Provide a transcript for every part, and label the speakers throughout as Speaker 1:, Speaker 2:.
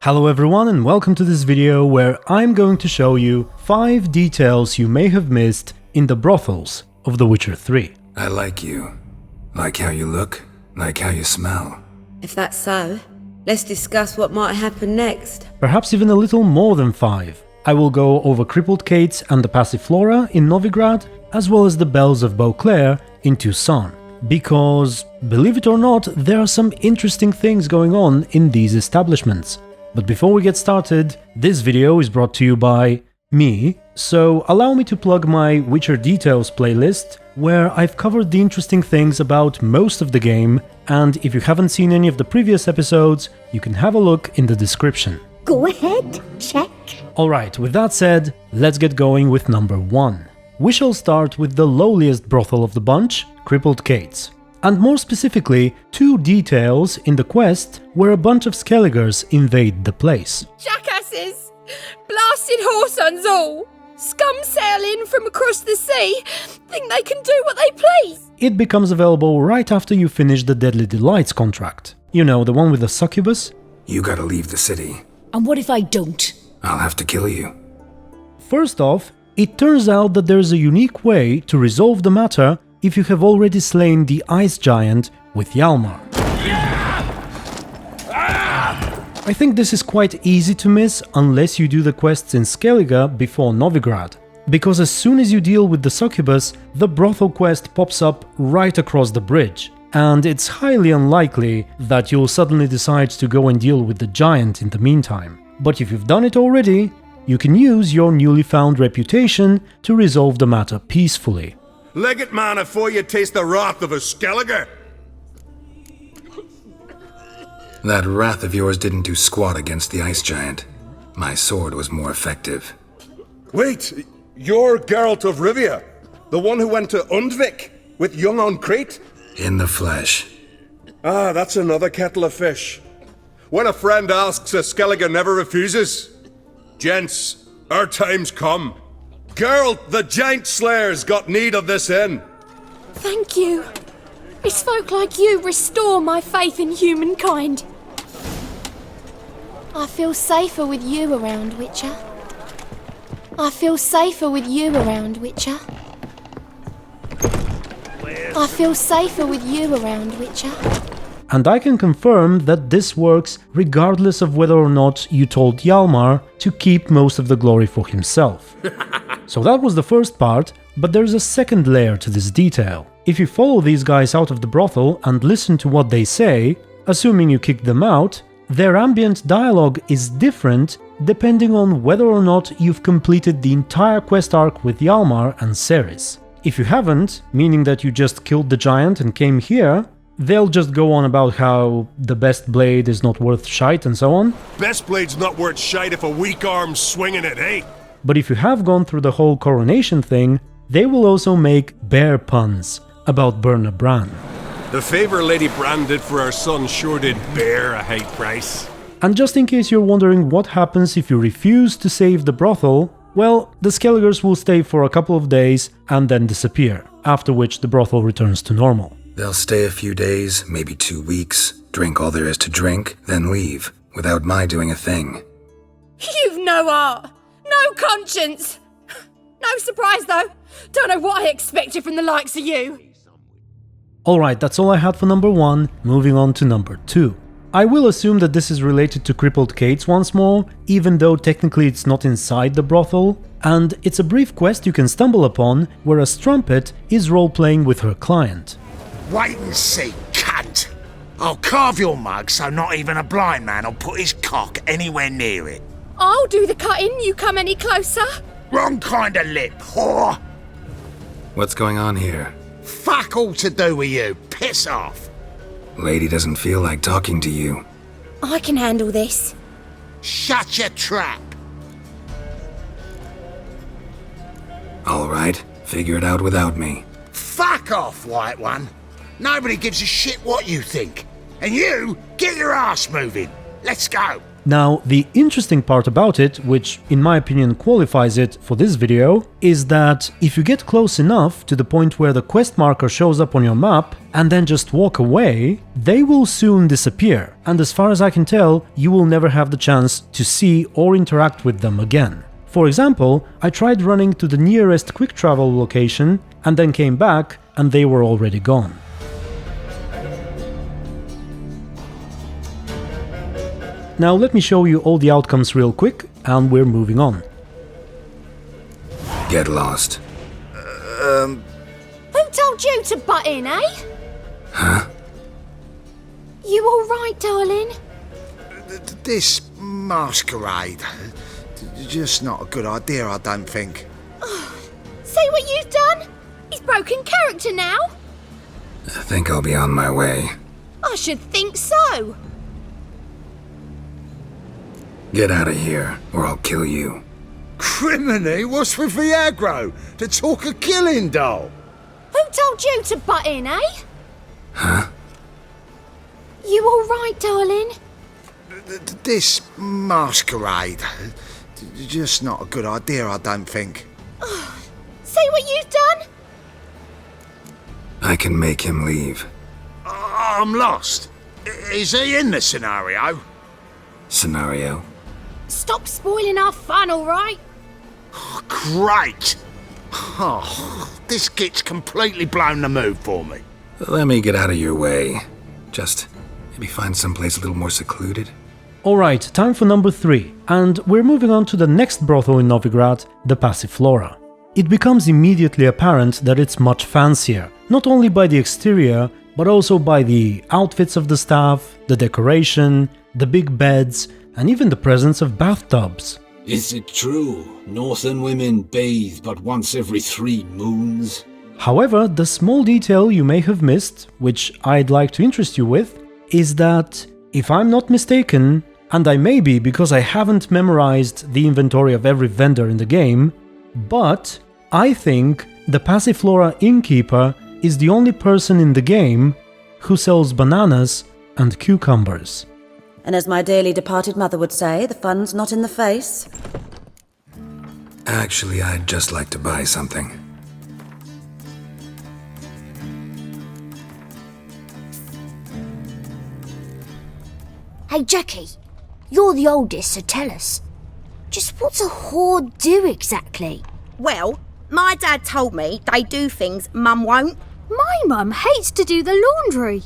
Speaker 1: Hello everyone and welcome to this video where I'm going to show you 5 details you may have missed in the brothels of The Witcher 3.
Speaker 2: I like you. Like how you look, like how you smell.
Speaker 3: If that's so, let's discuss what might happen next.
Speaker 1: Perhaps even a little more than 5. I will go over Crippled Cates and the Passiflora in Novigrad, as well as the Bells of Beauclair in Tucson. Because, believe it or not, there are some interesting things going on in these establishments. But before we get started, this video is brought to you by me, so allow me to plug my Witcher Details playlist, where I've covered the interesting things about most of the game, and if you haven't seen any of the previous episodes, you can have a look in the description.
Speaker 4: Go ahead, check.
Speaker 1: Alright, with that said, let's get going with number 1. We shall start with the lowliest brothel of the bunch, Crippled Cates. And more specifically, 2 details in the quest where a bunch of Skelligers invade the place.
Speaker 5: Jackasses! Blasted whoresons all! Scum sail in from across the sea, think they can do what they please!
Speaker 1: It becomes available right after you finish the Deadly Delights contract. You know, the one with the succubus?
Speaker 2: You gotta leave the city.
Speaker 4: And what if I don't?
Speaker 2: I'll have to kill you.
Speaker 1: First off, it turns out that there's a unique way to resolve the matter if you have already slain the ice giant with Hjalmar. I think this is quite easy to miss unless you do the quests in Skellige before Novigrad, because as soon as you deal with the succubus, the brothel quest pops up right across the bridge, and it's highly unlikely that you'll suddenly decide to go and deal with the giant in the meantime. But if you've done it already, you can use your newly found reputation to resolve the matter peacefully.
Speaker 6: Leg it, man, afore you taste the wrath of a Skellige!
Speaker 2: That wrath of yours didn't do squat against the ice giant. My sword was more effective.
Speaker 6: Wait, you're Geralt of Rivia, the one who went to Undvik with Young on Crete?
Speaker 2: In the flesh.
Speaker 6: Ah, that's another kettle of fish. When a friend asks, a Skellige never refuses. Gents, our time's come. Geralt, the giant slayer's got need of this inn.
Speaker 5: Thank you. It's folk like you restore my faith in humankind. I feel safer with you around, Witcher. I feel safer with you around, Witcher. I feel safer with you around, Witcher.
Speaker 1: And I can confirm that this works regardless of whether or not you told Hjalmar to keep most of the glory for himself. So that was the first part, but there's a second layer to this detail. If you follow these guys out of the brothel and listen to what they say, assuming you kicked them out, their ambient dialogue is different depending on whether or not you've completed the entire quest arc with Hjalmar and Ceres. If you haven't, meaning that you just killed the giant and came here, they'll just go on about how the best blade is not worth shite and so on.
Speaker 6: Best blade's not worth shite if a weak arm's swinging it, eh?
Speaker 1: But if you have gone through the whole coronation thing, they will also make bear puns about Berna Bran.
Speaker 6: The favor Lady Bran did for our son sure did bear a high price.
Speaker 1: And just in case you're wondering what happens if you refuse to save the brothel, well, the Skelligers will stay for a couple of days and then disappear, after which the brothel returns to normal.
Speaker 2: They'll stay a few days, maybe 2 weeks, drink all there is to drink, then leave, without my doing a thing.
Speaker 5: You've no heart, no conscience. No surprise though. Don't know what I expected from the likes of you.
Speaker 1: Alright, that's all I had for number 1, moving on to number 2. I will assume that this is related to Crippled Cates once more, even though technically it's not inside the brothel, and it's a brief quest you can stumble upon where a strumpet is role-playing with her client.
Speaker 7: Wait and see, cunt! I'll carve your mug so not even a blind man will put his cock anywhere near it.
Speaker 5: I'll do the cutting, you come any closer.
Speaker 7: Wrong kind of lip, whore!
Speaker 2: What's going on here?
Speaker 7: Fuck all to do with you, piss off!
Speaker 2: Lady doesn't feel like talking to you.
Speaker 5: I can handle this.
Speaker 7: Shut your trap!
Speaker 2: Alright, figure it out without me.
Speaker 7: Fuck off, White One! Nobody gives a shit what you think. And you, get your ass moving. Let's go.
Speaker 1: Now, the interesting part about it, which in my opinion qualifies it for this video, is that if you get close enough to the point where the quest marker shows up on your map and then just walk away, they will soon disappear, and as far as I can tell, you will never have the chance to see or interact with them again. For example, I tried running to the nearest quick travel location and then came back and they were already gone. Now let me show you all the outcomes real quick, and we're moving on.
Speaker 2: Get lost.
Speaker 5: Who told you to butt in, eh?
Speaker 2: Huh?
Speaker 5: You alright, darling?
Speaker 7: This masquerade. Just not a good idea, I don't think.
Speaker 5: See what you've done? He's broken character now.
Speaker 2: I think I'll be on my way.
Speaker 5: I should think so.
Speaker 2: Get out of here, or I'll kill you.
Speaker 7: Criminy, what's with the aggro? To talk of killing, doll?
Speaker 5: Who told you to butt in, eh?
Speaker 2: Huh?
Speaker 5: You alright, darling?
Speaker 7: This masquerade. Just not a good idea, I don't think.
Speaker 5: See what you've done?
Speaker 2: I can make him leave.
Speaker 7: I'm lost. Is he in the scenario?
Speaker 2: Scenario?
Speaker 5: Stop spoiling our fun, alright?
Speaker 7: Great! Oh, this kit's completely blown the mood for me.
Speaker 2: Let me get out of your way. Just maybe find someplace a little more secluded.
Speaker 1: Alright, time for number 3, and we're moving on to the next brothel in Novigrad, the Passiflora. It becomes immediately apparent that it's much fancier, not only by the exterior, but also by the outfits of the staff, the decoration, the big beds, and even the presence of bathtubs.
Speaker 8: Is it true? Northern women bathe but once every 3 moons?
Speaker 1: However, the small detail you may have missed, which I'd like to interest you with, is that, if I'm not mistaken, and I may be because I haven't memorized the inventory of every vendor in the game, but I think the Passiflora innkeeper is the only person in the game who sells bananas and cucumbers.
Speaker 3: And as my dearly departed mother would say, the fun's not in the face.
Speaker 2: Actually, I'd just like to buy something.
Speaker 4: Hey, Jackie, you're the oldest, so tell us. Just what's a whore do exactly?
Speaker 9: Well, my dad told me they do things Mum won't.
Speaker 5: My mum hates to do the laundry.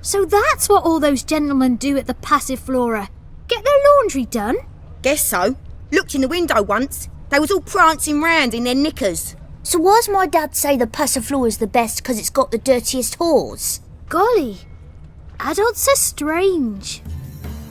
Speaker 5: So that's what all those gentlemen do at the Passiflora. Get their laundry done?
Speaker 9: Guess so. Looked in the window once. They was all prancing round in their knickers.
Speaker 4: So why's my dad say the Passiflora's the best because it's got the dirtiest whores?
Speaker 5: Golly, adults are strange.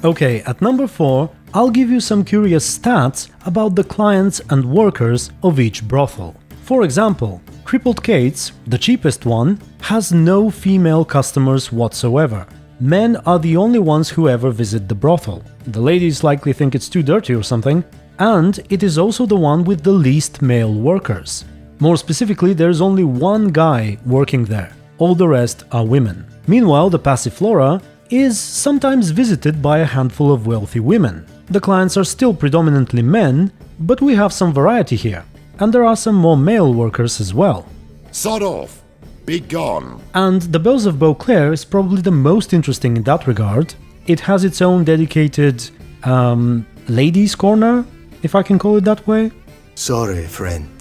Speaker 1: Okay, at number 4, I'll give you some curious stats about the clients and workers of each brothel. For example, Crippled Kate's, the cheapest one, has no female customers whatsoever. Men are the only ones who ever visit the brothel. The ladies likely think it's too dirty or something, and it is also the one with the least male workers. More specifically, there's only one guy working there. All the rest are women. Meanwhile, the Passiflora is sometimes visited by a handful of wealthy women. The clients are still predominantly men, but we have some variety here. And there are some more male workers as well.
Speaker 6: Sod off. Be gone.
Speaker 1: And the Bells of Beauclair is probably the most interesting in that regard. It has its own dedicated ladies' corner, if I can call it that way.
Speaker 10: Sorry, friend.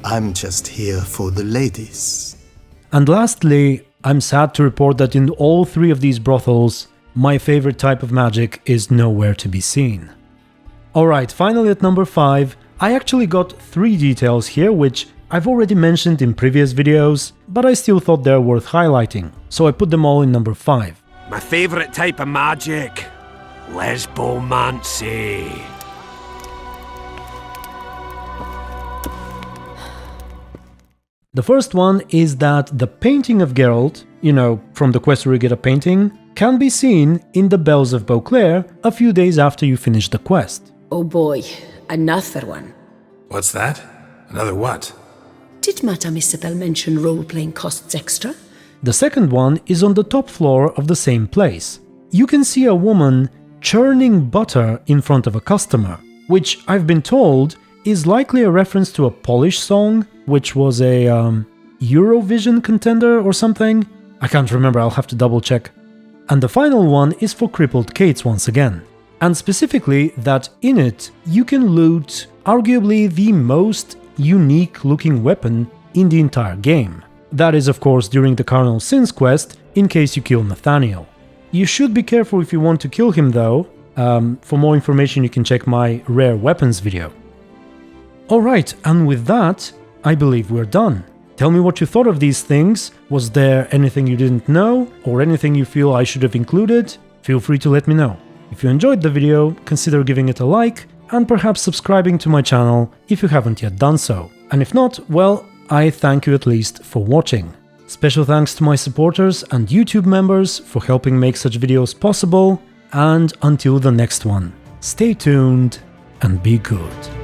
Speaker 10: I'm just here for the ladies.
Speaker 1: And lastly, I'm sad to report that in all 3 of these brothels, my favorite type of magic is nowhere to be seen. Alright, finally at number 5, I actually got 3 details here which I've already mentioned in previous videos, but I still thought they're worth highlighting, so I put them all in number 5.
Speaker 11: My favourite type of magic, lesbomancy.
Speaker 1: The first one is that the painting of Geralt, you know, from the quest where you get a painting, can be seen in the Bells of Beauclair a few days after you finish the quest.
Speaker 12: Oh boy, another one.
Speaker 2: What's that? Another what?
Speaker 12: Did Madame Isabel mention role-playing costs extra?
Speaker 1: The second one is on the top floor of the same place. You can see a woman churning butter in front of a customer, which I've been told is likely a reference to a Polish song, which was a Eurovision contender or something. I can't remember, I'll have to double check. And the final one is for crippled Kates once again, and specifically that in it you can loot arguably the most unique looking weapon in the entire game. That is of course during the Carnal Sins quest, in case you kill Nathaniel. You should be careful if you want to kill him though. For more information you can check my rare weapons video. Alright, and with that, I believe we're done. Tell me what you thought of these things. Was there anything you didn't know, or anything you feel I should have included? Feel free to let me know. If you enjoyed the video, consider giving it a like, and perhaps subscribing to my channel if you haven't yet done so. And if not, well, I thank you at least for watching. Special thanks to my supporters and YouTube members for helping make such videos possible, and until the next one, stay tuned and be good.